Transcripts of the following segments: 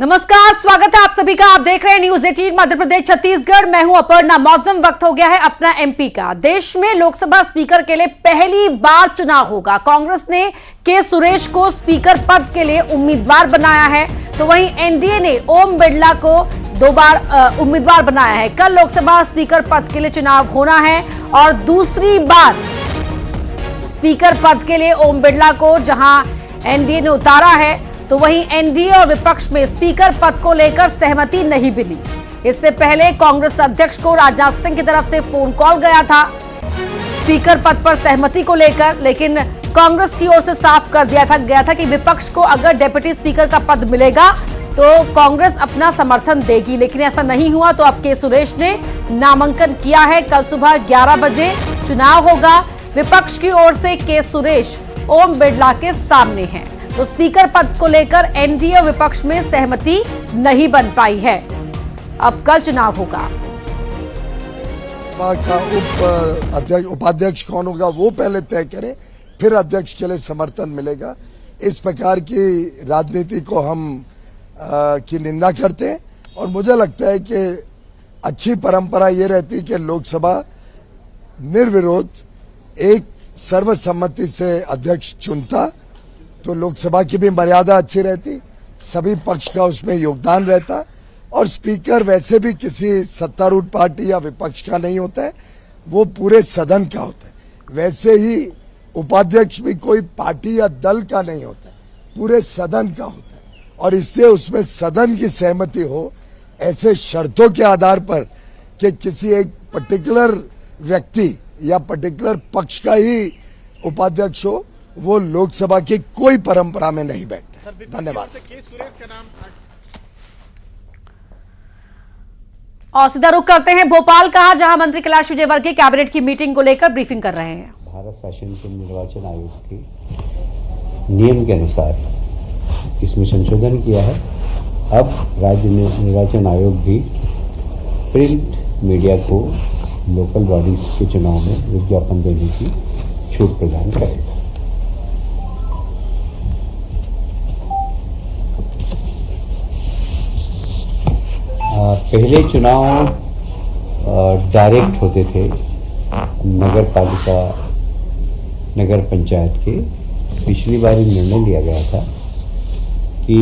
नमस्कार, स्वागत है आप सभी का। आप देख रहे हैं न्यूज 18 मध्य प्रदेश छत्तीसगढ़। मैं हूं अपर्णा। मौसम वक्त हो गया है अपना एमपी का। देश में लोकसभा स्पीकर के लिए पहली बार चुनाव होगा। कांग्रेस ने के सुरेश को स्पीकर पद के लिए उम्मीदवार बनाया है, तो वहीं एनडीए ने ओम बिरला को 2 बार उम्मीदवार बनाया है। कल लोकसभा स्पीकर पद के लिए चुनाव होना है और दूसरी बार स्पीकर पद के लिए ओम बिरला को जहां एनडीए ने उतारा है, तो वहीं एनडीए और विपक्ष में स्पीकर पद को लेकर सहमति नहीं मिली। इससे पहले कांग्रेस अध्यक्ष को राजनाथ सिंह की तरफ से फोन कॉल गया था स्पीकर पद पर सहमति को लेकर, लेकिन कांग्रेस की ओर से साफ कर दिया गया था कि विपक्ष को अगर डिप्टी स्पीकर का पद मिलेगा तो कांग्रेस अपना समर्थन देगी, लेकिन ऐसा नहीं हुआ। तो अब के सुरेश ने नामांकन किया है। कल सुबह 11 बजे चुनाव होगा। विपक्ष की ओर से के सुरेश ओम बिरला के सामने हैं, तो स्पीकर पद को लेकर एनडीए और विपक्ष में सहमति नहीं बन पाई है। अब कल चुनाव होगा। उपाध्यक्ष कौन होगा वो पहले तय करें, फिर अध्यक्ष के लिए समर्थन मिलेगा। इस प्रकार की राजनीति को हम की निंदा करते हैं और मुझे लगता है कि अच्छी परंपरा ये रहती है कि लोकसभा निर्विरोध एक सर्वसम्मति से अध्यक्ष चुनता, तो लोकसभा की भी मर्यादा अच्छी रहती, सभी पक्ष का उसमें योगदान रहता और स्पीकर वैसे भी किसी सत्तारूढ़ पार्टी या विपक्ष का नहीं होता है, वो पूरे सदन का होता है। वैसे ही उपाध्यक्ष भी कोई पार्टी या दल का नहीं होता है, पूरे सदन का होता है और इससे उसमें सदन की सहमति हो। ऐसे शर्तों के आधार पर कि किसी एक पर्टिकुलर व्यक्ति या पर्टिकुलर पक्ष का ही उपाध्यक्ष हो, वो लोकसभा की कोई परंपरा में नहीं बैठता। धन्यवाद। और सीधा रुख करते हैं भोपाल का, जहां मंत्री कैलाश विजयवर्गीय कैबिनेट की मीटिंग को लेकर ब्रीफिंग कर रहे हैं। भारत शासन के निर्वाचन आयोग के नियम के अनुसार इसमें संशोधन किया है। अब राज्य निर्वाचन आयोग भी प्रिंट मीडिया को लोकल बॉडीज के चुनाव में विज्ञापन देने की छूट प्रदान करेगा। पहले चुनाव डायरेक्ट होते थे नगर पालिका नगर पंचायत के। पिछली बार निर्णय लिया गया था कि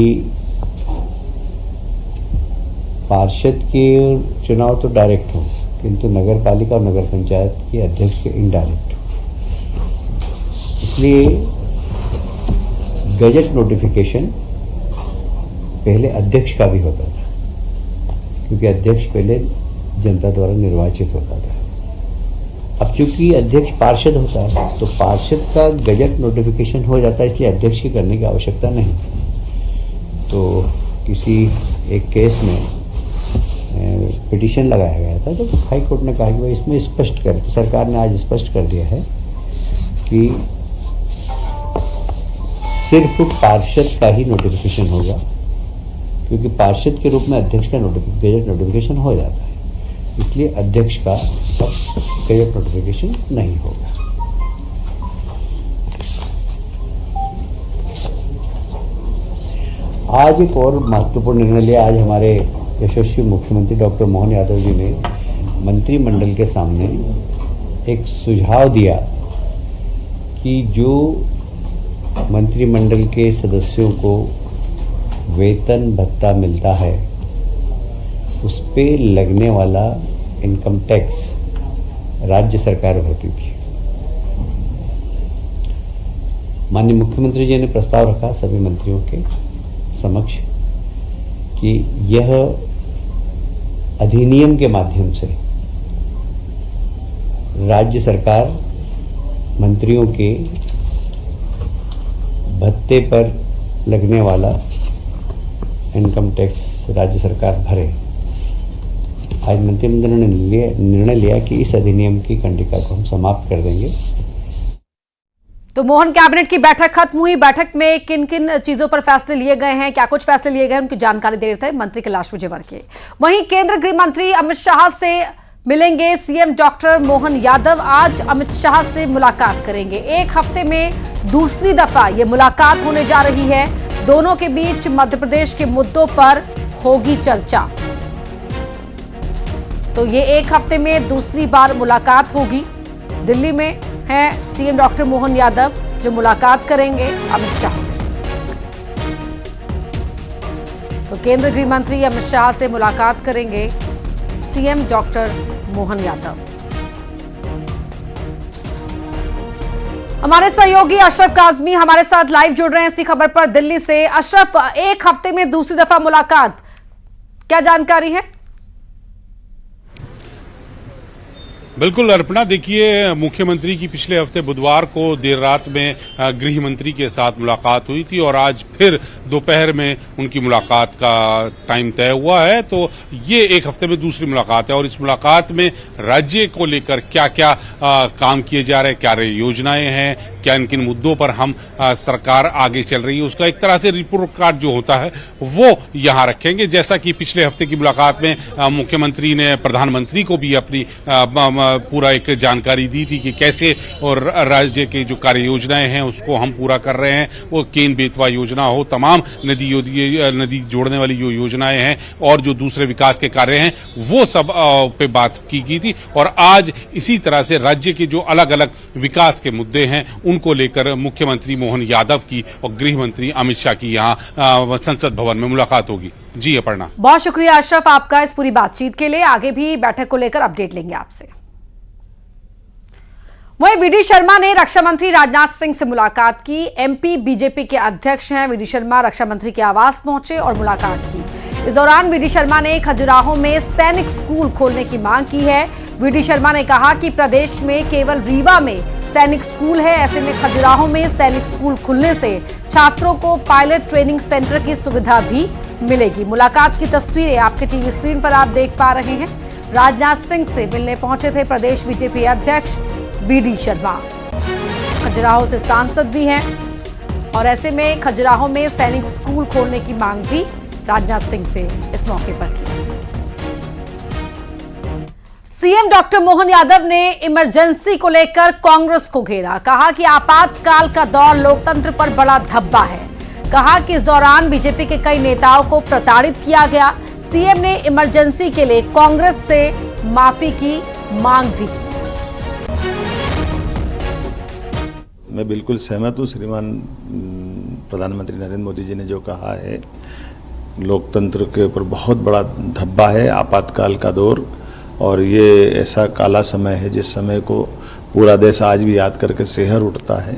पार्षद के चुनाव तो डायरेक्ट हो, किंतु नगर पालिका और नगर पंचायत के अध्यक्ष के इनडायरेक्ट हो। इसलिए गजट नोटिफिकेशन पहले अध्यक्ष का भी होता था, क्योंकि अध्यक्ष पहले जनता द्वारा निर्वाचित होता था। अब चूंकि अध्यक्ष पार्षद होता है तो पार्षद का गजट नोटिफिकेशन हो जाता है, इसलिए अध्यक्ष की करने की आवश्यकता नहीं। तो किसी एक केस में पिटीशन लगाया गया था, तो हाई कोर्ट ने कहा कि भाई इसमें स्पष्ट कर, तो सरकार ने आज स्पष्ट कर दिया है कि सिर्फ पार्षद का ही नोटिफिकेशन होगा, क्योंकि पार्षद के रूप में अध्यक्ष का गजट नोटिफिकेशन हो जाता है। इसलिए अध्यक्ष का गजट नोटिफिकेशन नहीं होगा। आज एक और महत्वपूर्ण निर्णय लिया। आज हमारे यशस्वी मुख्यमंत्री डॉक्टर मोहन यादव जी ने मंत्रिमंडल के सामने एक सुझाव दिया कि जो मंत्रिमंडल के सदस्यों को वेतन भत्ता मिलता है उस पे लगने वाला इनकम टैक्स राज्य सरकार भरती थी। माननीय मुख्यमंत्री जी ने प्रस्ताव रखा सभी मंत्रियों के समक्ष कि यह अधिनियम के माध्यम से राज्य सरकार मंत्रियों के भत्ते पर लगने वाला इनकम टैक्स राज्य सरकार भरे। आज मंत्रिमंडल ने निर्णय लिया कि इस अधिनियम की कंडिका को हम समाप्त कर देंगे। तो मोहन कैबिनेट की बैठक खत्म हुई। बैठक में किन किन चीजों पर फैसले लिए गए हैं, क्या कुछ फैसले लिए गए हैं, उनकी जानकारी दे रहे थे मंत्री कैलाश विजयवर्गीय। वहीं केंद्रीय गृह मंत्री अमित शाह से मिलेंगे सीएम डॉक्टर मोहन यादव। आज अमित शाह से मुलाकात करेंगे। एक हफ्ते में दूसरी दफा ये मुलाकात होने जा रही है। दोनों के बीच मध्य प्रदेश के मुद्दों पर होगी चर्चा। तो ये एक हफ्ते में दूसरी बार मुलाकात होगी। दिल्ली में हैं सीएम डॉक्टर मोहन यादव, जो मुलाकात करेंगे अमित शाह से। तो केंद्रीय गृह मंत्री अमित शाह से मुलाकात करेंगे सीएम डॉक्टर मोहन यादव। हमारे सहयोगी अशरफ काजमी हमारे साथ लाइव जुड़ रहे हैं इसी खबर पर दिल्ली से। अशरफ, एक हफ्ते में दूसरी दफा मुलाकात, क्या जानकारी है? बिल्कुल अर्पणा, देखिए मुख्यमंत्री की पिछले हफ्ते बुधवार को देर रात में गृह मंत्री के साथ मुलाकात हुई थी और आज फिर दोपहर में उनकी मुलाकात का टाइम तय हुआ है। तो ये एक हफ्ते में दूसरी मुलाकात है और इस मुलाकात में राज्य को लेकर क्या क्या काम किए जा रहे हैं, क्या योजनाएं हैं, क्या किन मुद्दों पर हम सरकार आगे चल रही है, उसका एक तरह से रिपोर्ट कार्ड जो होता है वो यहाँ रखेंगे। जैसा कि पिछले हफ्ते की मुलाकात में मुख्यमंत्री ने प्रधानमंत्री को भी अपनी पूरा एक जानकारी दी थी कि कैसे और राज्य के जो कार्य योजनाएं हैं उसको हम पूरा कर रहे हैं। वो केन बेतवा योजना हो, तमाम नदी जोड़ने वाली जो योजनाएं हैं और जो दूसरे विकास के कार्य हैं वो सब पे बात की थी। और आज इसी तरह से राज्य के जो अलग अलग विकास के मुद्दे हैं उनको लेकर मुख्यमंत्री मोहन यादव की और गृह मंत्री अमित शाह की यहाँ संसद भवन में मुलाकात होगी। जी अपर्णा, बहुत शुक्रिया अशरफ आपका इस पूरी बातचीत के लिए। आगे भी बैठक को लेकर अपडेट लेंगे आपसे। वहीं वीडी शर्मा ने रक्षा मंत्री राजनाथ सिंह से मुलाकात की। एमपी बीजेपी के अध्यक्ष हैं वीडी शर्मा रक्षा मंत्री के आवास पहुंचे और मुलाकात की। इस दौरान वीडी शर्मा ने खजुराहो में सैनिक स्कूल खोलने की मांग की है। वीडी शर्मा ने कहा कि प्रदेश में केवल रीवा में सैनिक स्कूल है, ऐसे में खजुराहो में सैनिक स्कूल खुलने से छात्रों को पायलट ट्रेनिंग सेंटर की सुविधा भी मिलेगी। मुलाकात की तस्वीरें आपके टीवी स्क्रीन पर आप देख पा रहे हैं। राजनाथ सिंह से मिलने पहुंचे थे प्रदेश बीजेपी अध्यक्ष वीडी शर्मा। खजुराहो से सांसद भी हैं और ऐसे में खजुराहो में सैनिक स्कूल खोलने की मांग भी राजनाथ सिंह से इस मौके पर की। सीएम डॉक्टर मोहन यादव ने इमरजेंसी को लेकर कांग्रेस को घेरा। कहा कि आपातकाल का दौर लोकतंत्र पर बड़ा धब्बा है। कहा कि इस दौरान बीजेपी के कई नेताओं को प्रताड़ित किया गया। सीएम ने इमरजेंसी के लिए कांग्रेस से माफी की मांग भी की। मैं बिल्कुल सहमत हूँ श्रीमान प्रधानमंत्री नरेंद्र मोदी जी ने जो कहा है। लोकतंत्र के ऊपर बहुत बड़ा धब्बा है आपातकाल का दौर, और ये ऐसा काला समय है जिस समय को पूरा देश आज भी याद करके सिहर उठता है।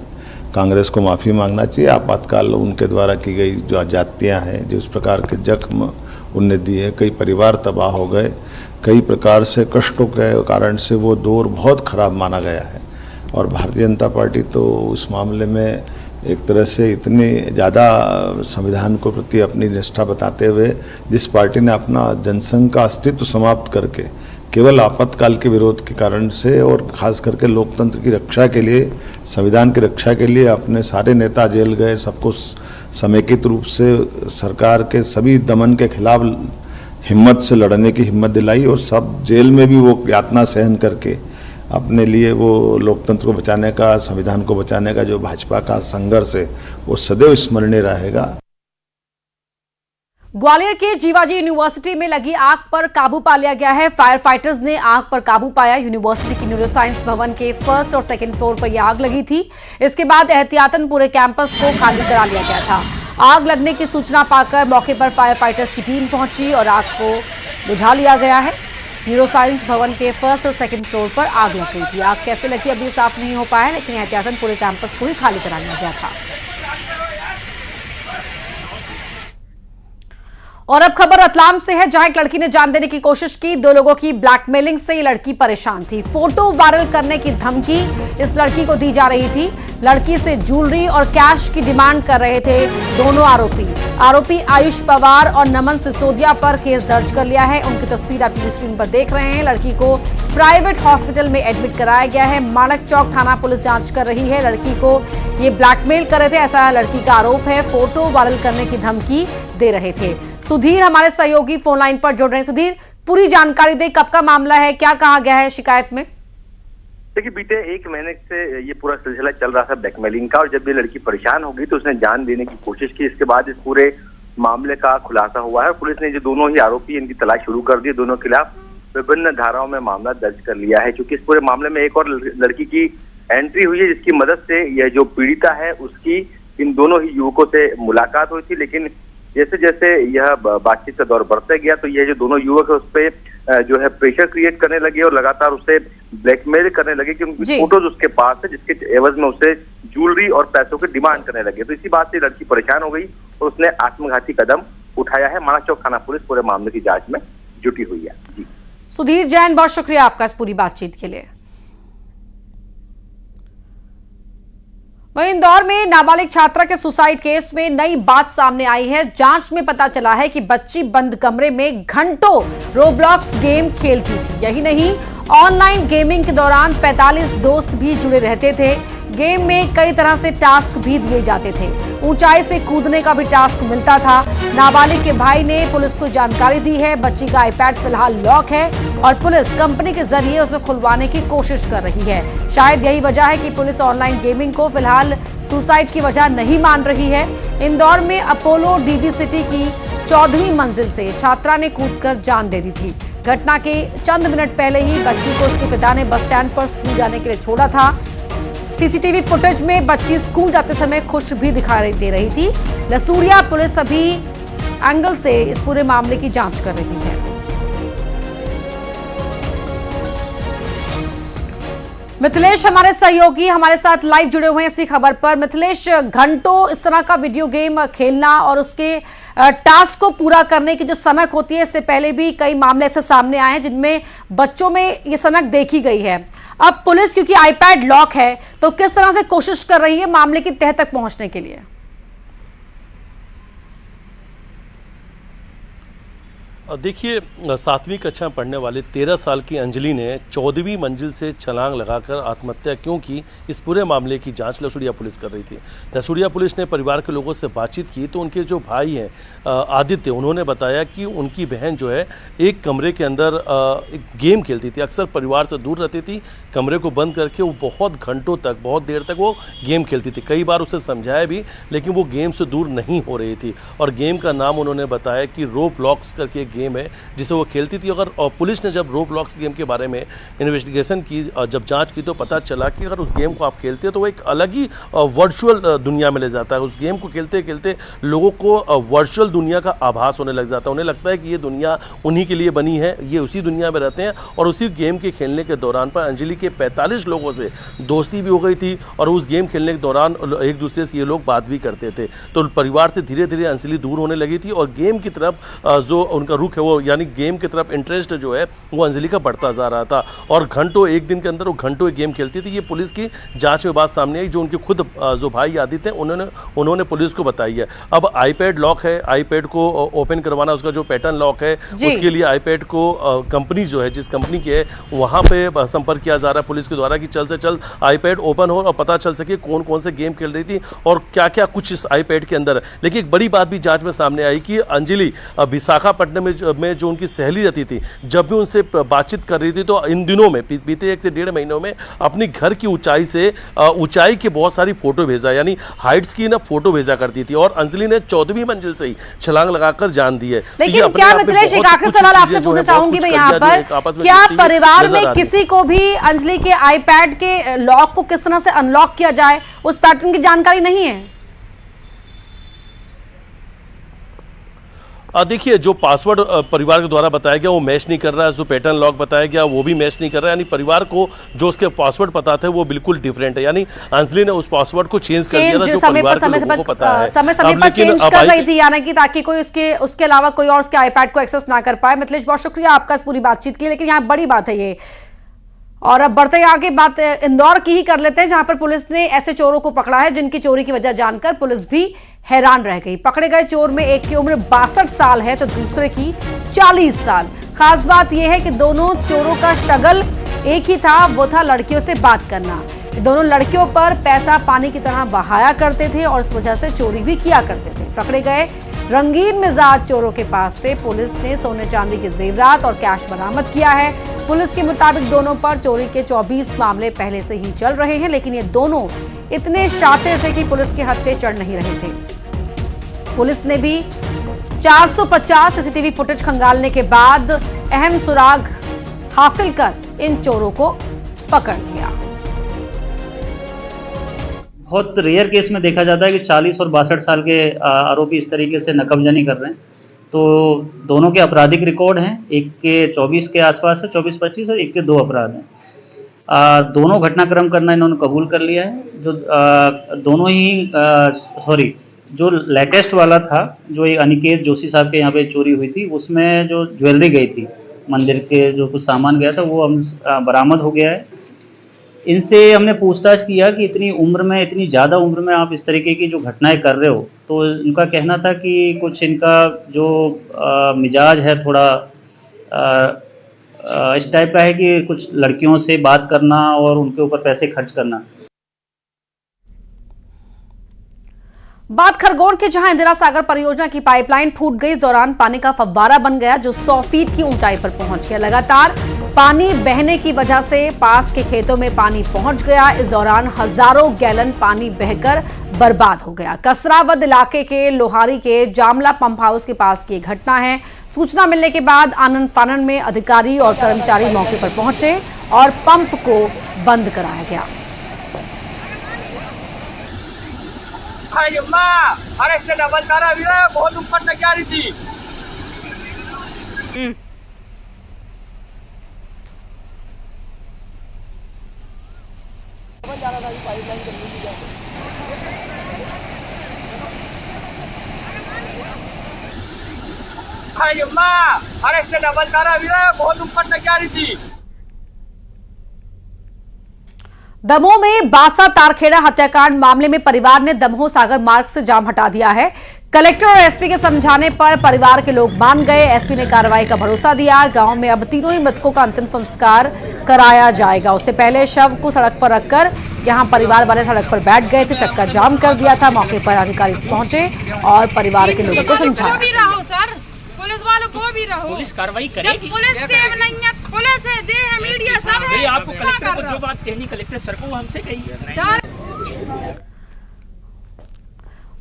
कांग्रेस को माफ़ी मांगना चाहिए। आपातकाल उनके द्वारा की गई जो जातियाँ हैं, जिस प्रकार के जख्म उनने दिए, कई परिवार तबाह हो गए, कई प्रकार से कष्टों के कारण से वो दौर बहुत खराब माना गया है। और भारतीय जनता पार्टी तो उस मामले में एक तरह से इतनी ज़्यादा संविधान को प्रति अपनी निष्ठा बताते हुए जिस पार्टी ने अपना जनसंघ का अस्तित्व समाप्त करके केवल आपातकाल के विरोध के कारण से और खास करके लोकतंत्र की रक्षा के लिए, संविधान की रक्षा के लिए अपने सारे नेता जेल गए, सबको समेकित रूप से सरकार के सभी दमन के खिलाफ हिम्मत से लड़ने की हिम्मत दिलाई और सब जेल में भी वो यातना सहन करके अपने लिए वो लोकतंत्र को बचाने का, संविधान को बचाने का जो भाजपा का संघर्ष है वो सदैव स्मरणीय रहेगा। ग्वालियर के जीवाजी यूनिवर्सिटी में लगी आग पर काबू पा लिया गया है। फायर फाइटर्स ने आग पर काबू पाया। यूनिवर्सिटी की न्यूरो साइंस भवन के फर्स्ट और सेकंड फ्लोर पर यह आग लगी थी। इसके बाद एहतियातन पूरे कैंपस को खाली करा लिया गया था। आग लगने की सूचना पाकर मौके पर फायर फाइटर्स की टीम पहुंची और आग को बुझा लिया गया है। न्यूरो साइंस भवन के फर्स्ट और सेकंड फ्लोर पर आग लग गई थी। आग कैसे लगी अभी साफ नहीं हो पाया, लेकिन एहतियातन पूरे कैंपस को ही खाली करा लिया गया था। और अब खबर रतलाम से है, जहां एक लड़की ने जान देने की कोशिश की। 2 लोगों की ब्लैकमेलिंग से ये लड़की परेशान थी। फोटो वायरल करने की धमकी इस लड़की को दी जा रही थी। लड़की से ज्वेलरी और कैश की डिमांड कर रहे थे दोनों आरोपी आयुष पवार और नमन सिसोदिया पर केस दर्ज कर लिया है। उनकी तस्वीर आप टीवी स्क्रीन पर देख रहे हैं। लड़की को प्राइवेट हॉस्पिटल में एडमिट कराया गया है। माणक चौक थाना पुलिस जांच कर रही है। लड़की को ये ब्लैकमेल कर रहे थे, ऐसा लड़की का आरोप है। फोटो वायरल करने की धमकी दे रहे थे। सुधीर हमारे सहयोगी फोन लाइन पर जुड़ रहे हैं। सुधीर, पूरी जानकारी दे, कब का मामला है, क्या कहा गया है शिकायत में? देखिए, बीते 1 महीने से ये पूरा सिलसिला चल रहा था ब्लैकमेलिंग का, और जब ये लड़की परेशान हो गई तो उसने जान देने की कोशिश की। इसके बाद इस पूरे मामले का खुलासा हुआ है। पुलिस ने जो दोनों ही आरोपी, इनकी तलाश शुरू कर दी। दोनों के खिलाफ विभिन्न धाराओं में मामला दर्ज कर लिया है। क्योंकि इस पूरे मामले में एक और लड़की की एंट्री हुई है, जिसकी मदद से यह जो पीड़िता है उसकी इन दोनों ही युवकों से मुलाकात हुई थी। लेकिन जैसे जैसे यह बातचीत का दौर बढ़ता गया तो ये जो दोनों युवक है उस पर जो है प्रेशर क्रिएट करने लगे और लगातार उसे ब्लैकमेल करने लगे कि उनकी फोटोज उसके पास है, जिसके एवज में उसे ज्वेलरी और पैसों की डिमांड करने लगे। तो इसी बात से लड़की परेशान हो गई और उसने आत्मघाती कदम उठाया है। माना चौक थाना पुलिस पूरे मामले की जांच में जुटी हुई है। जी सुधीर जैन, बहुत शुक्रिया आपका इस पूरी बातचीत के लिए। वहीं इंदौर में नाबालिग छात्रा के सुसाइड केस में नई बात सामने आई है। जांच में पता चला है कि बच्ची बंद कमरे में घंटों रोब्लॉक्स गेम खेलती थी। यही नहीं, ऑनलाइन गेमिंग के दौरान 45 दोस्त भी जुड़े रहते थे। गेम में कई तरह से टास्क भी दिए जाते थे। ऊंचाई से कूदने का भी टास्क मिलता था। नाबालिग के भाई ने पुलिस को जानकारी दी है। बच्ची का आईपैड फिलहाल लॉक है और पुलिस कंपनी के जरिए उसे खुलवाने की कोशिश कर रही है। शायद यही वजह है कि पुलिस ऑनलाइन गेमिंग को फिलहाल सुसाइड की वजह नहीं मान रही है। इंदौर में अपोलो डीडी सिटी की 14वीं मंजिल से छात्रा ने कूदकर जान दे दी थी। घटना के चंद मिनट पहले ही बच्ची को उसके पिता ने बस स्टैंड पर स्कूल जाने के लिए छोड़ा था। सीसीटीवी फुटेज में बच्ची स्कूल जाते समय खुश भी दिखाई दे रही थी। लसूड़िया पुलिस अभी एंगल से इस पूरे मामले की जांच कर रही है। मिथिलेश हमारे सहयोगी हमारे साथ लाइव जुड़े हुए हैं इसी खबर पर। मिथिलेश, घंटों इस तरह का वीडियो गेम खेलना और उसके टास्क को पूरा करने की जो सनक होती है, इससे पहले भी कई मामले ऐसे सामने आए हैं जिनमें बच्चों में ये सनक देखी गई है। अब पुलिस क्योंकि आईपैड लॉक है तो किस तरह से कोशिश कर रही है मामले की तह तक पहुंचने के लिए? देखिए, 7वीं कक्षा में पढ़ने वाली 13 साल की अंजलि ने 14वीं मंजिल से छलांग लगाकर आत्महत्या क्यों की, इस पूरे मामले की जांच लसूड़िया पुलिस कर रही थी। लसूड़िया पुलिस ने परिवार के लोगों से बातचीत की तो उनके जो भाई हैं आदित्य, उन्होंने बताया कि उनकी बहन जो है एक कमरे के अंदर एक गेम खेलती थी। अक्सर परिवार से दूर रहती थी, कमरे को बंद करके वो बहुत घंटों तक, बहुत देर तक वो गेम खेलती थी। कई बार उसे समझाया भी, लेकिन वो गेम से दूर नहीं हो रही थी। और गेम का नाम उन्होंने बताया कि रोब्लॉक्स करके गेम है जिसे वो खेलती थी। अगर पुलिस ने जब रोब्लॉक्स गेम के बारे में इन्वेस्टिगेशन की, जब जांच की, तो पता चला कि अगर उस गेम को आप खेलते हो तो वो एक अलग ही वर्चुअल दुनिया में ले जाता है। उस गेम को खेलते खेलते लोगों को वर्चुअल दुनिया का आभास होने लग जाता है। उन्हें लगता है कि ये दुनिया उन्हीं के लिए बनी है, ये उसी दुनिया में रहते हैं। और उसी गेम के खेलने के दौरान पर अंजलि के 45 लोगों से दोस्ती भी हो गई थी और उस गेम खेलने के दौरान एक दूसरे से ये लोग बात भी करते थे। तो परिवार से धीरे धीरे अंजलि दूर होने लगी थी और गेम की तरफ जो उनका रुख है, वो यानी गेम की तरफ इंटरेस्ट जो है वो अंजलि का बढ़ता जा रहा था। और घंटों, एक दिन के अंदर वो घंटों गेम खेलती थी। ये पुलिस की जांच में बात सामने आई, जो उनके खुद जो भाई आदित्य हैं उन्होंने पुलिस को बताई है। अब आईपैड लॉक है, आईपैड को ओपन करवाना, उसका जो पैटर्न लॉक है उसके लिए आईपैड को कंपनी जो है, जिस कंपनी की है, वहां पे संपर्क किया जा रहा है पुलिस के द्वारा कि जल्द से जल्द आईपैड ओपन हो और पता चल सके कौन कौन से गेम खेल रही थी और क्या क्या कुछ इस आईपैड के अंदर है। लेकिन एक बड़ी बात भी जांच में सामने आई कि अंजलि विशाखापट्टनम में जो उनकी सहेली रहती थी, जब भी उनसे बातचीत कर रही थी तो इन दिनों में, बीते 1 से 1.5 महीनों में अपनी घर की ऊंचाई से ऊंचाई की बहुत सारी फोटो भेजा, यानी हाइट्स की ना फोटो भेजा करती थी। और अंजलि ने 14वीं मंजिल से ही छलांग लगाकर जान दी है। लेकिन क्या मिथिलेश, एक आखिरी सवाल आपसे पूछना चाहूंगी मैं यहाँ पर, क्या परिवार में किसी को भी अंजलि के आईपैड के लॉक को किस तरह से अनलॉक किया जाए उस पैटर्न की जानकारी नहीं है? देखिए, जो पासवर्ड परिवार के द्वारा बताया गया वो मैच नहीं कर रहा है, जो पैटर्न लॉक बताया गया वो भी मैच नहीं कर रहा है। यानी परिवार को जो उसके पासवर्ड पता थे वो बिल्कुल डिफरेंट है। यानी अंजलि ने उस पासवर्ड को चेंज कर दिया था जो परिवार के लोगों को पता है। समय पर चेंज कर रही थी, यानी कि ताकि कोई उसके अलावा कोई और उसके आईपैड को एक्सेस ना कर पाए। मिथिलेश, बहुत शुक्रिया आपका इस पूरी बातचीत के लिए। लेकिन यहाँ बड़ी बात है ये, और अब बढ़ते आगे बात इंदौर की ही कर लेते हैं, जहां पर पुलिस ने ऐसे चोरों को पकड़ा है जिनकी चोरी की वजह जानकर पुलिस भी हैरान रह गई। पकड़े गए चोर में एक की उम्र 62 साल है तो दूसरे की 40 साल। खास बात यह है कि दोनों चोरों का शगल एक ही था, वो था लड़कियों से बात करना। दोनों लड़कियों पर पैसा पानी की तरह बहाया करते थे और इस वजह से चोरी भी किया करते थे। पकड़े गए रंगीन मिजाज चोरों के पास से पुलिस ने सोने चांदी के जेवरात और कैश बरामद किया है। पुलिस के मुताबिक दोनों पर चोरी के 24 मामले पहले से ही चल रहे हैं, लेकिन ये दोनों इतने शातिर थे कि पुलिस के हत्थे चढ़ नहीं रहे थे। पुलिस ने भी 450 सीसीटीवी फुटेज खंगालने के बाद अहम सुराग हासिल कर इन चोरों को पकड़ लिया। बहुत रेयर केस में देखा जाता है कि 40 और 62 साल के आरोपी इस तरीके से नकबजनी कर रहे हैं। तो दोनों के आपराधिक रिकॉर्ड हैं, एक के 24 के आसपास है, 24-25 और एक के 2 अपराध हैं। दोनों घटनाक्रम करना इन्होंने कबूल कर लिया है। जो दोनों ही जो लेटेस्ट वाला था, जो एक अनिकेत जोशी साहब के यहाँ पे चोरी हुई थी, उसमें जो ज्वेलरी गई थी, मंदिर के जो कुछ सामान गया था, वो हम बरामद हो गया है। इनसे हमने पूछताछ किया कि इतनी उम्र में, इतनी ज़्यादा उम्र में आप इस तरीके की जो घटनाएं कर रहे हो, तो इनका कहना था कि कुछ इनका जो मिजाज है थोड़ा इस टाइप का है कि कुछ लड़कियों से बात करना और उनके ऊपर पैसे खर्च करना। बात खरगोन के, जहां इंदिरा सागर परियोजना की पाइपलाइन फूट गई। इस दौरान पानी का फव्वारा बन गया जो 100 फीट की ऊंचाई पर पहुंच गया। लगातार पानी बहने की वजह से पास के खेतों में पानी पहुंच गया। इस दौरान हजारों गैलन पानी बहकर बर्बाद हो गया। कसरावद इलाके के लोहारी के जामला पंप हाउस के पास की घटना है। सूचना मिलने के बाद आनन फानन में अधिकारी और कर्मचारी मौके पर पहुंचे और पंप को बंद कराया गया। अरे इससे डबल तारा भी रहा है, बहुत ऊपर तक जा रही थी। अरे इससे डबल तारा भी रहा है, बहुत ऊपर तक जा रही थी। दमोह में बासा तारखेड़ा हत्याकांड मामले में परिवार ने दमोह सागर मार्ग से जाम हटा दिया है। कलेक्टर और एसपी के समझाने पर परिवार के लोग मान गए। एसपी ने कार्रवाई का भरोसा दिया। गांव में अब तीनों ही मृतकों का अंतिम संस्कार कराया जाएगा। उससे पहले शव को सड़क पर रखकर यहां परिवार वाले सड़क पर बैठ गए थे। चक्का जाम कर दिया था। मौके पर अधिकारी पहुंचे और परिवार के लोगों को समझाया। पुलिस वालों को भी रहो, पुलिस कार्रवाई करेगी। पुलिस सेव नहीं है, पुलिस है, जे है, मीडिया सब है। आपको कलेक्टर को जो बात कहनी कलेक्टर सर को हमसे कही।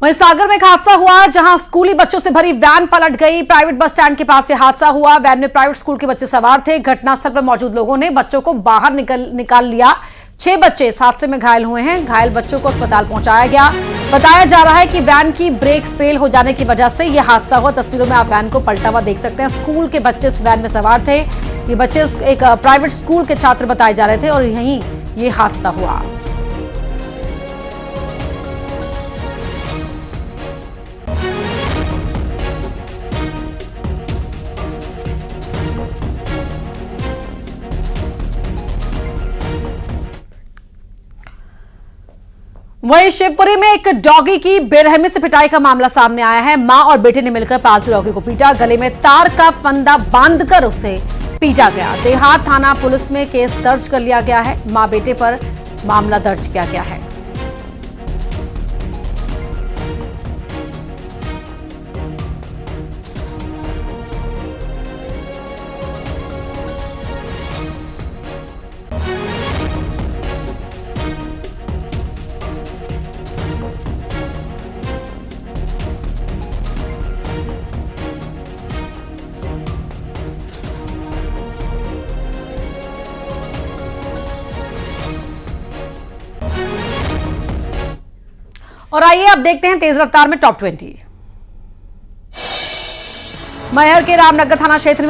वहीं सागर में एक हादसा हुआ जहां स्कूली बच्चों से भरी वैन पलट गई। प्राइवेट बस स्टैंड के पास से हादसा हुआ। वैन में प्राइवेट स्कूल के बच्चे सवार थे। घटनास्थल पर मौजूद लोगों ने बच्चों को बाहर निकाल लिया। 6 बच्चे इस हादसे में घायल हुए हैं। घायल बच्चों को अस्पताल पहुंचाया गया। बताया जा रहा है कि वैन की ब्रेक फेल हो जाने की वजह से यह हादसा हुआ। तस्वीरों में आप वैन को पलटा हुआ देख सकते हैं। स्कूल के बच्चे इस वैन में सवार थे। ये बच्चे एक प्राइवेट स्कूल के छात्र बताए जा रहे थे और यहीं ये हादसा हुआ। वहीं शिवपुरी में एक डॉगी की बेरहमी से पिटाई का मामला सामने आया है। मां और बेटे ने मिलकर पालतू डॉगी को पीटा। गले में तार का फंदा बांधकर उसे पीटा गया। देहात थाना पुलिस में केस दर्ज कर लिया गया है। मां बेटे पर मामला दर्ज किया गया है। और आइए अब देखते हैं तेज रफ्तार में टॉप 20। मैहर के रामनगर थाना क्षेत्र में